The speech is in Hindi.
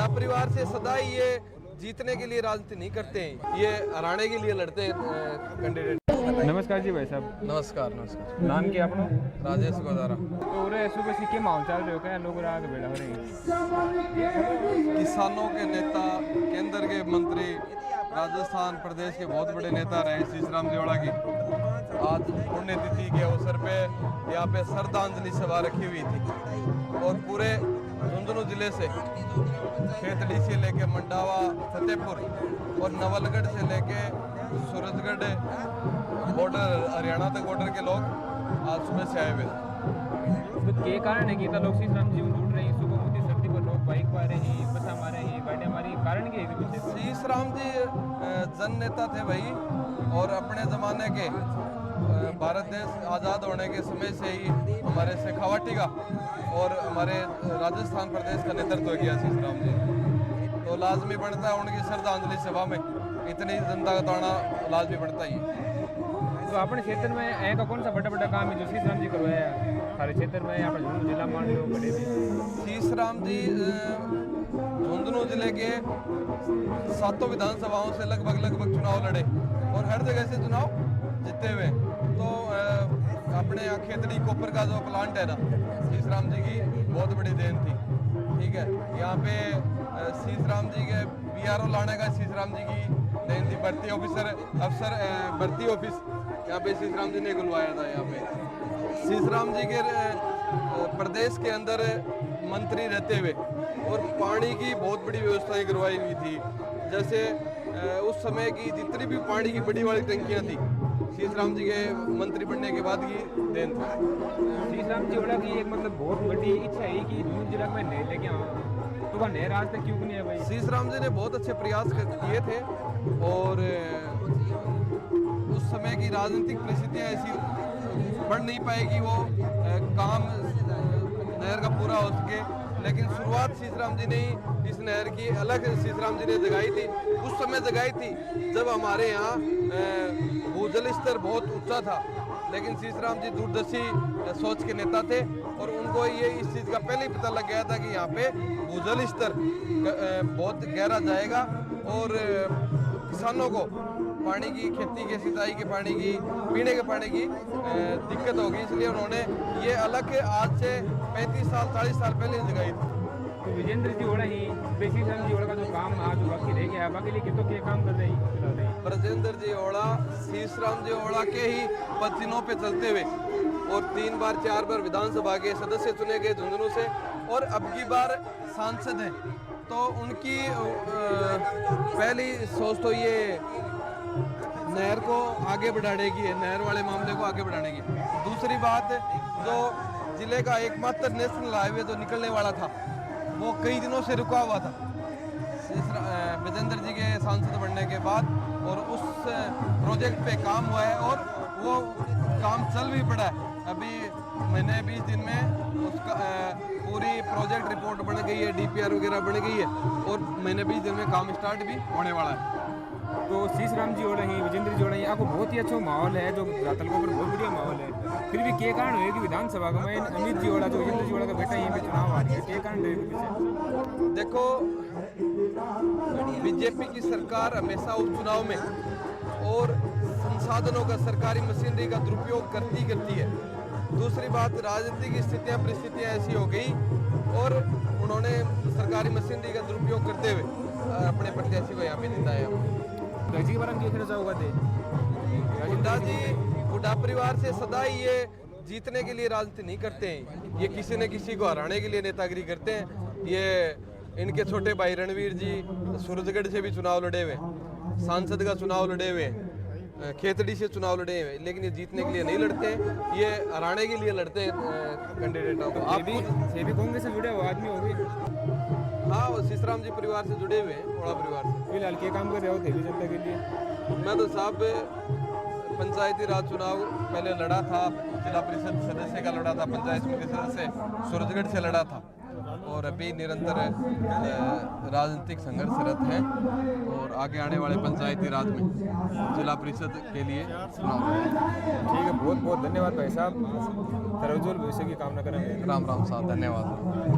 परिवार से सदा ही ये जीतने के लिए राजनीति नहीं करते हैं, ये हराने के लिए लड़ते हैं कैंडिडेट। नमस्कार जी भाई साहब। नमस्कार नमस्कार। नाम क्या अपना? राजेश गोदारा। तो उरे सुबह से क्या माहौल चल रहे हो, क्या लोग आगे बेड़ा हो रहे हैं? किसानों के नेता, केंद्र के मंत्री, राजस्थान प्रदेश के बहुत बड़े नेता रहे शीशराम देवड़ा की आज पुण्यतिथि के अवसर पे यहाँ पे श्रद्धांजलि सभा रखी हुई थी और पूरे झुंझुनू जिले से खेतड़ी से लेके मंडावा, फतेहपुर और नवलगढ़ से लेके सूरजगढ़ बॉर्डर, हरियाणा तक बॉर्डर के लोग आज सुबह से आए हुए थे। तो के कारण है कि इतना लोग शीशराम जी जुड़ रहे हैं? सुबह होती सर्दी पर लोग बाइक मारे हैं, बसा मारे हैं, गाड़ियाँ मारी, कारण क्या है इसके पीछे? शीशराम जी जन नेता थे भाई, और अपने ज़माने के भारत देश आज़ाद होने के समय से ही हमारे शेखावटी का और हमारे राजस्थान प्रदेश का नेतृत्व किया शीशराम जी। तो लाजमी बनता है उनकी श्रद्धांजलि सभा में इतनी जनता का ताना लाजमी बनता ही है। तो अपने क्षेत्र में ऐसा कौन सा बड़ा काम है जो शीशराम जी करवाया हमारे क्षेत्र में? यहाँ पर झुंझुनू जिला मान लो बड़े भी शीशराम जी झुंझुनू जिले के 7 विधानसभाओं से लगभग चुनाव लड़े और हर जगह से चुनाव जीते हुए। तो अपने यहाँ खेतड़ी कोपर का जो प्लांट है ना, शीशराम जी की बहुत बड़ी देन थी। ठीक है, यहाँ पे शीशराम जी के BRO लाने का शीशराम जी की देन थी। भर्ती अफसर भर्ती ऑफिस यहाँ पे शीशराम जी ने खुलवाया था। यहाँ पे शीशराम जी के प्रदेश के अंदर मंत्री रहते हुए और पानी की बहुत बड़ी व्यवस्थाएं करवाई हुई थी। जैसे उस समय की जितनी भी पानी की बड़ी वाली टंकियाँ थी, शीशराम जी के मंत्री बनने के बाद की देन थी। शीशराम जी वाला की एक मतलब बहुत बड़ी इच्छा है कि झुंझुनू जिला में नहर लेके आऊँ, तो वह नहर आज तक क्यों नहीं है भाई? शीशराम जी ने बहुत अच्छे प्रयास किए थे और उस समय की राजनीतिक परिस्थितियाँ ऐसी बढ़ नहीं पाई कि वो काम नहर का पूरा हो सके, लेकिन शुरुआत शीशराम जी ने ही इस नहर की अलग शीशराम जी ने जगाई थी। उस समय जगाई थी जब हमारे यहाँ भूजल स्तर बहुत ऊंचा था, लेकिन शीशराम जी दूरदर्शी सोच के नेता थे और उनको ये इस चीज़ का पहले ही पता लग गया था कि यहाँ पे भूजल स्तर बहुत गहरा जाएगा और किसानों को पानी की, खेती के, सिंचाई के पानी की, पीने के पानी की दिक्कत होगी। इसलिए उन्होंने ये अलग आज से 35 साल 40 साल पहले जगाई थी। तो विजेंद्र जी होना ही शीशराम जी होना का जो काम आज बाकी रह गया, बाकी लिए तो क्या काम कर रहे हैं? ब्रजेंद्र जी ओड़ा शीशराम जी ओड़ा के ही पदचिन्हों पे चलते हुए और 3 बार 4 बार विधानसभा के सदस्य चुने गए झुंझुनू से और अब की बार सांसद हैं। तो उनकी पहली सोच तो ये नहर को आगे बढ़ाने की है, नहर वाले मामले को आगे बढ़ाने की। दूसरी बात, जो जिले का एकमात्र नेशनल हाईवे जो निकलने वाला था वो कई दिनों से रुका हुआ था विजेंद्र जी के सांसद बनने के बाद, और उस प्रोजेक्ट पे काम हुआ है और वो काम चल भी पड़ा है। अभी महीने 20 दिन में उसका पूरी प्रोजेक्ट रिपोर्ट बन गई है, DPR वगैरह बन गई है और महीने 20 दिन में काम स्टार्ट भी होने वाला है। तो शीशराम जी हो रहे हैं, विजेंद्र जी हो रहे हैं, आपको बहुत ही अच्छा माहौल है, जो तालुकों पर बहुत बढ़िया माहौल है। फिर भी क्या कारण है कि विधानसभा में अमित जी वाला जो विजेंद्र जी वाला का बेटा यहीं पे चुनाव आ रही है, क्या कारण है? देखो, बीजेपी की सरकार हमेशा उपचुनाव में और संसाधनों का, सरकारी मशीनरी का दुरुपयोग करती है। दूसरी बात, राजनीतिक स्थितियाँ परिस्थितियाँ ऐसी हो गई और उन्होंने सरकारी मशीनरी का दुरुपयोग करते हुए अपने प्रत्याशी को यहाँ पे जिताया। के बारे में देखना चाहोगा हुड्डा जी हुड्डा परिवार से सदा ही ये जीतने के लिए राजनीति नहीं करते हैं, ये किसी न किसी को हराने के लिए नेतागिरी करते हैं। ये इनके छोटे भाई रणवीर जी सूरजगढ़ से भी चुनाव लड़े हुए, सांसद का चुनाव लड़े हुए, खेतड़ी से चुनाव लड़े हुए, लेकिन ये जीतने के लिए नहीं लड़ते हैं, ये हराने के लिए लड़ते हैं कैंडिडेटों को। आप भी कांग्रेस से जुड़े हुए आदमी हो गए? हाँ, वो शीशराम जी परिवार से जुड़े हुए हैं, ओड़ा परिवार से। फिलहाल क्या काम कर रहे हो दिल्ली जनता के लिए? मैं तो साहब पंचायती राज चुनाव पहले लड़ा था, जिला परिषद सदस्य का लड़ा था, पंचायत समिति सदस्य सूरजगढ़ से लड़ा था और अभी निरंतर राजनीतिक संघर्षरत हैं और आगे आने वाले पंचायती राज में जिला परिषद के लिए चुनाव। ठीक है, बहुत बहुत धन्यवाद भाई साहब, सर्वोज्ज्वल भविष्य की कामना करेंगे। राम राम साहब, धन्यवाद।